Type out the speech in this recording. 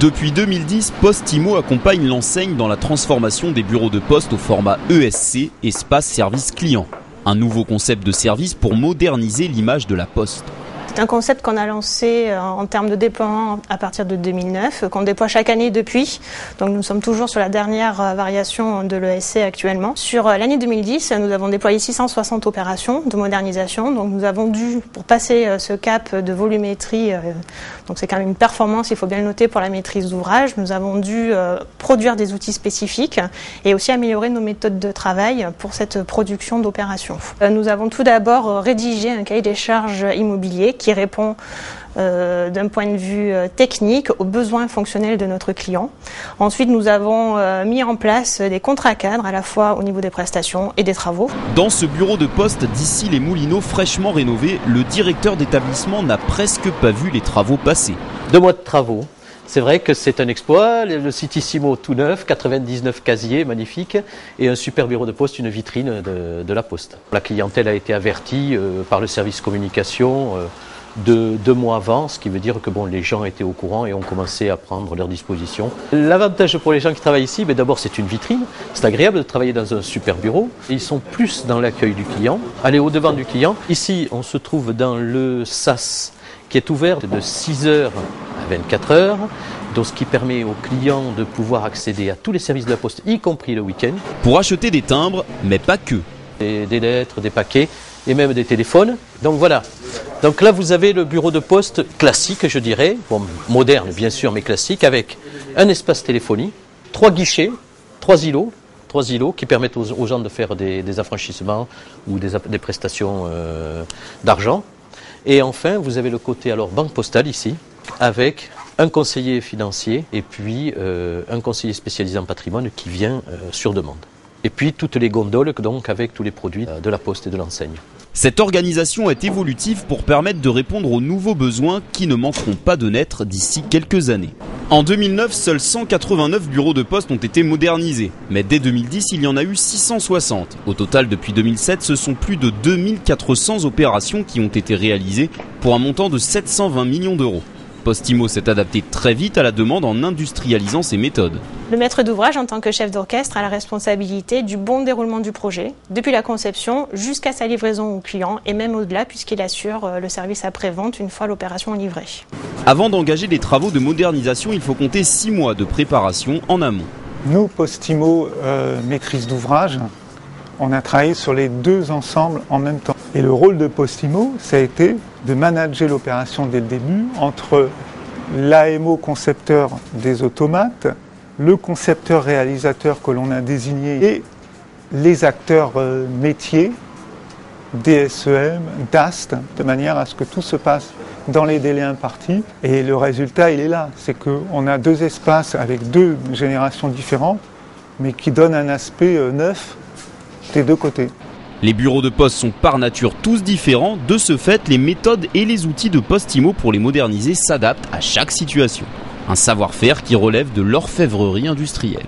Depuis 2010, Poste-Imo accompagne l'enseigne dans la transformation des bureaux de poste au format ESC, Espace Service Client. Un nouveau concept de service pour moderniser l'image de la Poste. C'est un concept qu'on a lancé en termes de déploiement à partir de 2009, qu'on déploie chaque année depuis. Donc nous sommes toujours sur la dernière variation de l'ESC actuellement. Sur l'année 2010, nous avons déployé 660 opérations de modernisation. Donc nous avons dû, pour passer ce cap de volumétrie, donc c'est quand même une performance, il faut bien le noter pour la maîtrise d'ouvrage, nous avons dû produire des outils spécifiques et aussi améliorer nos méthodes de travail pour cette production d'opérations. Nous avons tout d'abord rédigé un cahier des charges immobilier qui répond d'un point de vue technique aux besoins fonctionnels de notre client. Ensuite, nous avons mis en place des contrats cadres à la fois au niveau des prestations et des travaux. Dans ce bureau de poste d'ici les Moulineaux fraîchement rénové, le directeur d'établissement n'a presque pas vu les travaux passer. 2 mois de travaux. C'est vrai que c'est un exploit, le Citissimo tout neuf, 99 casiers, magnifique, et un super bureau de poste, une vitrine de la Poste. La clientèle a été avertie par le service communication 2 mois avant, ce qui veut dire que les gens étaient au courant et ont commencé à prendre leurs dispositions. L'avantage pour les gens qui travaillent ici, d'abord c'est une vitrine, c'est agréable de travailler dans un super bureau. Ils sont plus dans l'accueil du client, aller au-devant du client. Ici, on se trouve dans le SAS qui est ouvert de 6h à 24h, donc ce qui permet aux clients de pouvoir accéder à tous les services de la Poste, y compris le week-end. Pour acheter des timbres, mais pas que. Des lettres, des paquets et même des téléphones. Donc voilà. Donc là, vous avez le bureau de poste classique, je dirais, moderne bien sûr, mais classique, avec un espace téléphonie, 3 guichets, 3 îlots qui permettent aux gens de faire des affranchissements ou des prestations d'argent. Et enfin, vous avez le côté banque postale ici, avec un conseiller financier et puis un conseiller spécialisé en patrimoine qui vient sur demande. Et puis toutes les gondoles donc avec tous les produits de la Poste et de l'enseigne. Cette organisation est évolutive pour permettre de répondre aux nouveaux besoins qui ne manqueront pas de naître d'ici quelques années. En 2009, seuls 189 bureaux de poste ont été modernisés, mais dès 2010, il y en a eu 660. Au total, depuis 2007, ce sont plus de 2400 opérations qui ont été réalisées pour un montant de 720 millions d'euros. Poste-Imo s'est adapté très vite à la demande en industrialisant ses méthodes. Le maître d'ouvrage, en tant que chef d'orchestre, a la responsabilité du bon déroulement du projet, depuis la conception jusqu'à sa livraison au client et même au-delà puisqu'il assure le service après-vente une fois l'opération livrée. Avant d'engager des travaux de modernisation, il faut compter 6 mois de préparation en amont. Nous, Poste-Imo maîtrise d'ouvrage, on a travaillé sur les 2 ensembles en même temps. Et le rôle de Poste-Imo, ça a été de manager l'opération dès le début entre l'AMO concepteur des automates, le concepteur réalisateur que l'on a désigné et les acteurs métiers, DSEM, DAST, de manière à ce que tout se passe dans les délais impartis. Et le résultat, il est là. C'est qu'on a 2 espaces avec 2 générations différentes, mais qui donnent un aspect neuf des 2 côtés. Les bureaux de poste sont par nature tous différents, de ce fait, les méthodes et les outils de Poste-Imo pour les moderniser s'adaptent à chaque situation. Un savoir-faire qui relève de l'orfèvrerie industrielle.